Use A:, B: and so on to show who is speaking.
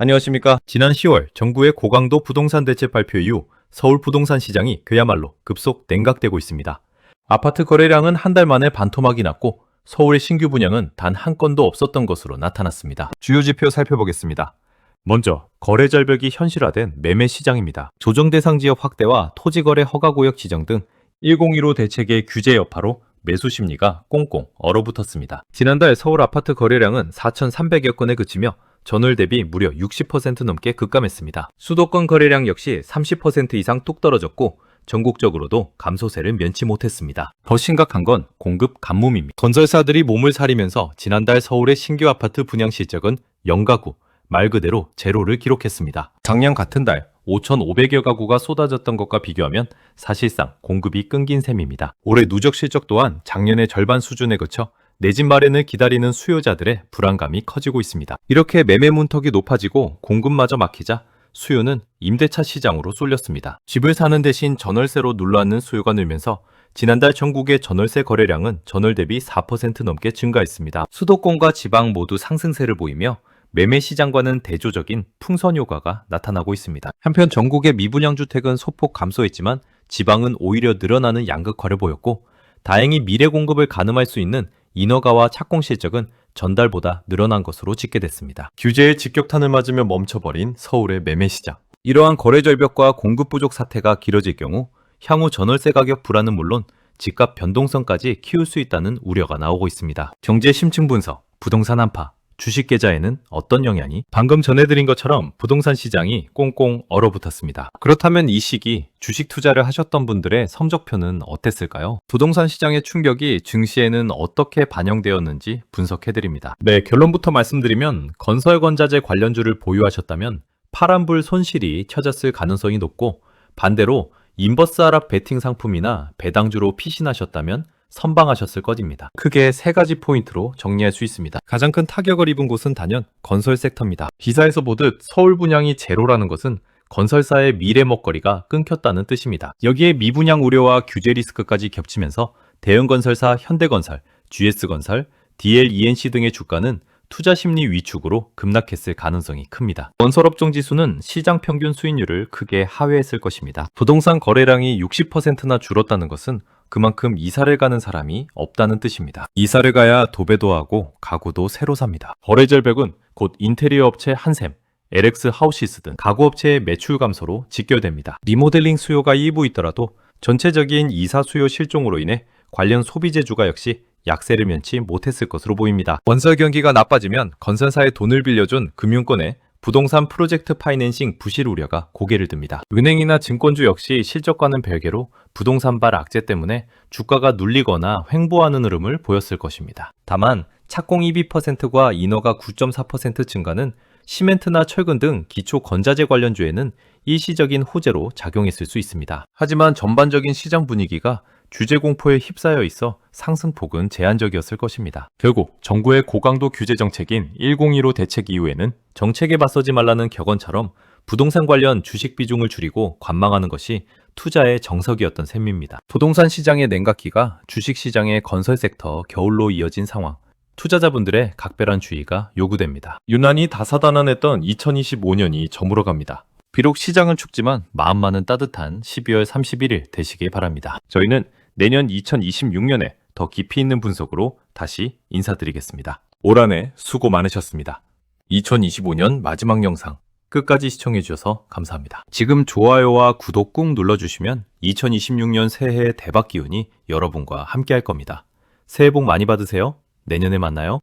A: 안녕하십니까. 지난 10월 정부의 고강도 부동산 대책 발표 이후 서울 부동산 시장이 그야말로 급속 냉각되고 있습니다. 아파트 거래량은 한 달 만에 반토막이 났고 서울의 신규 분양은 단 한 건도 없었던 것으로 나타났습니다. 주요 지표 살펴보겠습니다. 먼저 거래 절벽이 현실화된 매매 시장입니다. 조정 대상 지역 확대와 토지거래 허가구역 지정 등 1015 대책의 규제 여파로 매수 심리가 꽁꽁 얼어붙었습니다. 지난달 서울 아파트 거래량은 4,300여 건에 그치며 전월 대비 무려 60% 넘게 급감했습니다. 수도권 거래량 역시 30% 이상 뚝 떨어졌고 전국적으로도 감소세를 면치 못했습니다. 더 심각한 건 공급 감몸입니다. 건설사들이 몸을 사리면서 지난달 서울의 신규 아파트 분양 실적은 0가구, 말 그대로 제로를 기록했습니다. 작년 같은 달 5,500여 가구가 쏟아졌던 것과 비교하면 사실상 공급이 끊긴 셈입니다. 올해 누적 실적 또한 작년의 절반 수준에 그쳐 내 집 마련을 기다리는 수요자들의 불안감이 커지고 있습니다. 이렇게 매매 문턱이 높아지고 공급마저 막히자 수요는 임대차 시장으로 쏠렸습니다. 집을 사는 대신 전월세로 눌러앉는 수요가 늘면서 지난달 전국의 전월세 거래량은 전월 대비 4% 넘게 증가했습니다. 수도권과 지방 모두 상승세를 보이며 매매 시장과는 대조적인 풍선 효과가 나타나고 있습니다. 한편 전국의 미분양 주택은 소폭 감소했지만 지방은 오히려 늘어나는 양극화를 보였고 다행히 미래 공급을 가늠할 수 있는 인허가와 착공 실적은 전달보다 늘어난 것으로 집계됐습니다. 규제의 직격탄을 맞으며 멈춰버린 서울의 매매 시장. 이러한 거래 절벽과 공급 부족 사태가 길어질 경우 향후 전월세 가격 불안은 물론 집값 변동성까지 키울 수 있다는 우려가 나오고 있습니다. 경제 심층 분석, 부동산 한파, 주식 계좌에는 어떤 영향이? 방금 전해드린 것처럼 부동산 시장이 꽁꽁 얼어붙었습니다. 그렇다면 이 시기 주식 투자를 하셨던 분들의 성적표는 어땠을까요? 부동산 시장의 충격이 증시에는 어떻게 반영되었는지 분석해드립니다. 네, 결론부터 말씀드리면 건설건자재 관련주를 보유하셨다면 파란불 손실이 쳐졌을 가능성이 높고 반대로 인버스 하락 베팅 상품이나 배당주로 피신하셨다면 선방하셨을 것입니다. 크게 세 가지 포인트로 정리할 수 있습니다. 가장 큰 타격을 입은 곳은 단연 건설 섹터입니다. 기사에서 보듯 서울 분양이 제로라는 것은 건설사의 미래 먹거리가 끊겼다는 뜻입니다. 여기에 미분양 우려와 규제 리스크까지 겹치면서 대형건설사 현대건설, GS건설, DLENC 등의 주가는 투자 심리 위축으로 급락했을 가능성이 큽니다. 건설업종 지수는 시장 평균 수익률을 크게 하회했을 것입니다. 부동산 거래량이 60%나 줄었다는 것은 그만큼 이사를 가는 사람이 없다는 뜻입니다. 이사를 가야 도배도 하고 가구도 새로 삽니다. 거래 절벽은 곧 인테리어 업체 한샘, LX 하우시스 등 가구업체의 매출 감소로 직결됩니다. 리모델링 수요가 일부 있더라도 전체적인 이사 수요 실종으로 인해 관련 소비재주가 역시 약세를 면치 못했을 것으로 보입니다. 건설 경기가 나빠지면 건설사에 돈을 빌려준 금융권에 부동산 프로젝트 파이낸싱 부실 우려가 고개를 듭니다. 은행이나 증권주 역시 실적과는 별개로 부동산발 악재 때문에 주가가 눌리거나 횡보하는 흐름을 보였을 것입니다. 다만 착공 12%과 인허가 9.4% 증가는 시멘트나 철근 등 기초 건자재 관련주에는 일시적인 호재로 작용했을 수 있습니다. 하지만 전반적인 시장 분위기가 규제 공포에 휩싸여 있어 상승폭은 제한적이었을 것입니다. 결국 정부의 고강도 규제 정책인 1015 대책 이후에는 정책에 맞서지 말라는 격언처럼 부동산 관련 주식 비중을 줄이고 관망하는 것이 투자의 정석이었던 셈입니다. 부동산 시장의 냉각기가 주식 시장의 건설 섹터 겨울로 이어진 상황. 투자자분들의 각별한 주의가 요구됩니다. 유난히 다사다난했던 2025년이 저물어갑니다. 비록 시장은 춥지만 마음만은 따뜻한 12월 31일 되시길 바랍니다. 저희는 내년 2026년에 더 깊이 있는 분석으로 다시 인사드리겠습니다. 올 한 해 수고 많으셨습니다. 2025년 마지막 영상 끝까지 시청해주셔서 감사합니다. 지금 좋아요와 구독 꾹 눌러주시면 2026년 새해 대박 기운이 여러분과 함께 할 겁니다. 새해 복 많이 받으세요. 내년에 만나요.